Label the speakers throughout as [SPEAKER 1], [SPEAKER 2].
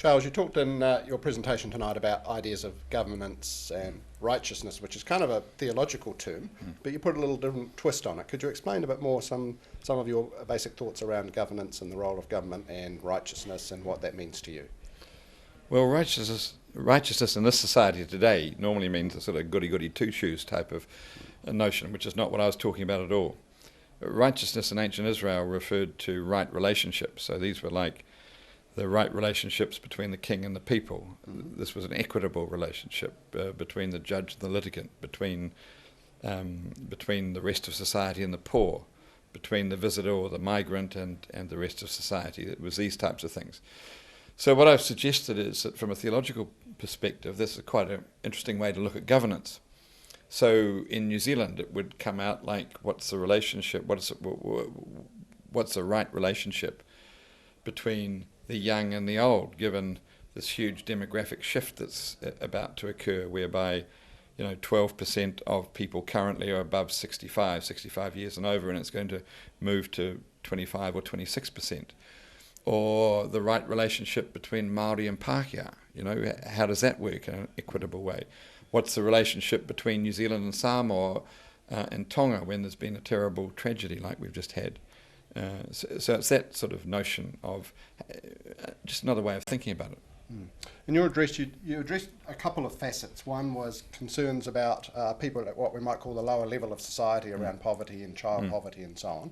[SPEAKER 1] Charles, you talked in your presentation tonight about ideas of governance and righteousness, which is kind of a theological term, but you put a little different twist on it. Could you explain a bit more some of your basic thoughts around governance and the role of government and righteousness and what that means to you?
[SPEAKER 2] Well, righteousness in this society today normally means a sort of goody-goody two-shoes type of notion, which is not what I was talking about at all. Righteousness in ancient Israel referred to right relationships, so these were like the right relationships between the king and the people. This was an equitable relationship between the judge and the litigant, between the rest of society and the poor, between the visitor or the migrant and the rest of society. It was these types of things. So what I've suggested is that from a theological perspective, this is quite an interesting way to look at governance. So in New Zealand, it would come out like, what's the relationship, what's the right relationship between the young and the old, given this huge demographic shift that's about to occur, whereby 12% of people currently are above 65 years and over, and it's going to move to 25 or 26%. Or the right relationship between Māori and Pākehā, how does that work in an equitable way? What's the relationship between New Zealand and Samoa and Tonga when there's been a terrible tragedy like we've just had? So it's that sort of notion of just another way of thinking about it.
[SPEAKER 1] In your address, you addressed a couple of facets. One was concerns about people at what we might call the lower level of society around poverty and child poverty and so on.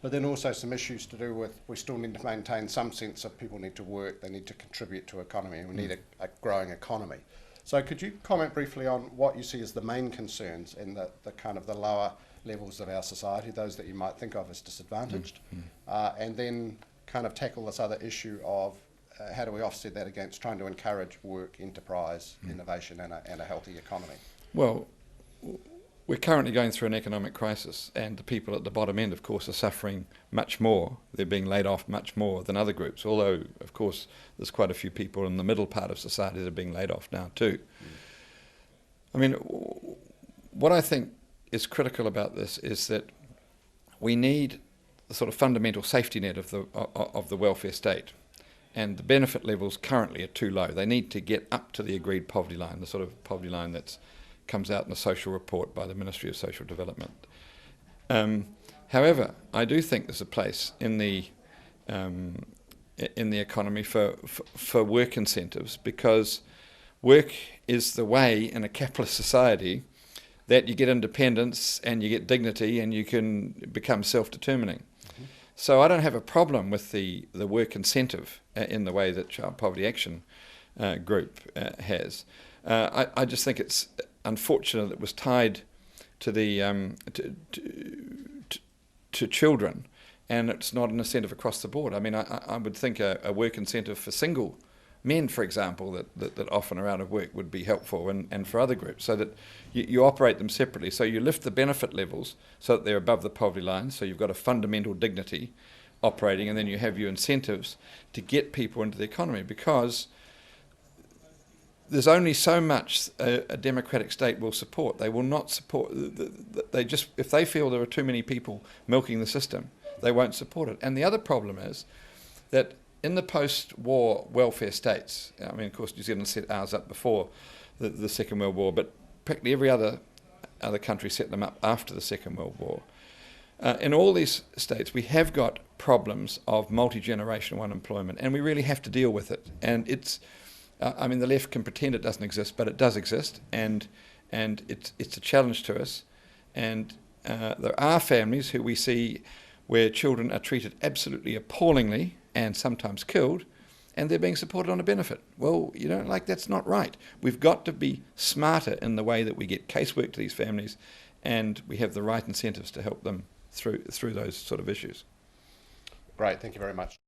[SPEAKER 1] But then also some issues to do with we still need to maintain some sense of people need to work, they need to contribute to economy, and we need a growing economy. So could you comment briefly on what you see as the main concerns in the kind of the lower levels of our society, those that you might think of as disadvantaged, and then kind of tackle this other issue of how do we offset that against trying to encourage work, enterprise, innovation and a healthy economy?
[SPEAKER 2] Well, we're currently going through an economic crisis, and the people at the bottom end, of course, are suffering much more. They're being laid off much more than other groups, although, of course, there's quite a few people in the middle part of society that are being laid off now too. I mean, what I think is critical about this is that we need the sort of fundamental safety net of the welfare state, and the benefit levels currently are too low. They need to get up to the agreed poverty line, the sort of poverty line that comes out in the social report by the Ministry of Social Development. However, I do think there's a place in the economy for work incentives, because work is the way in a capitalist society that you get independence and you get dignity and you can become self-determining. So I don't have a problem with the work incentive in the way that Child Poverty Action Group has. I just think it's unfortunate it was tied to the to children, and it's not an incentive across the board. I mean, I would think a work incentive for single men, for example, that often are out of work would be helpful, and for other groups, so that you operate them separately. So you lift the benefit levels so that they're above the poverty line, so you've got a fundamental dignity operating, and then you have your incentives to get people into the economy, because there's only so much a democratic state will support. They will not support, if they feel there are too many people milking the system, they won't support it. And the other problem is that in the post-war welfare states, I mean, of course, New Zealand set ours up before the Second World War, but practically every other country set them up after the Second World War. In all these states, we have got problems of multi-generational unemployment, and we really have to deal with it. And it's, I mean, the left can pretend it doesn't exist, but it does exist, and it's a challenge to us. And there are families who we see where children are treated absolutely appallingly and sometimes killed, and they're being supported on a benefit. Well, that's not right. We've got to be smarter in the way that we get casework to these families, and we have the right incentives to help them through those sort of issues.
[SPEAKER 1] Great, thank you very much.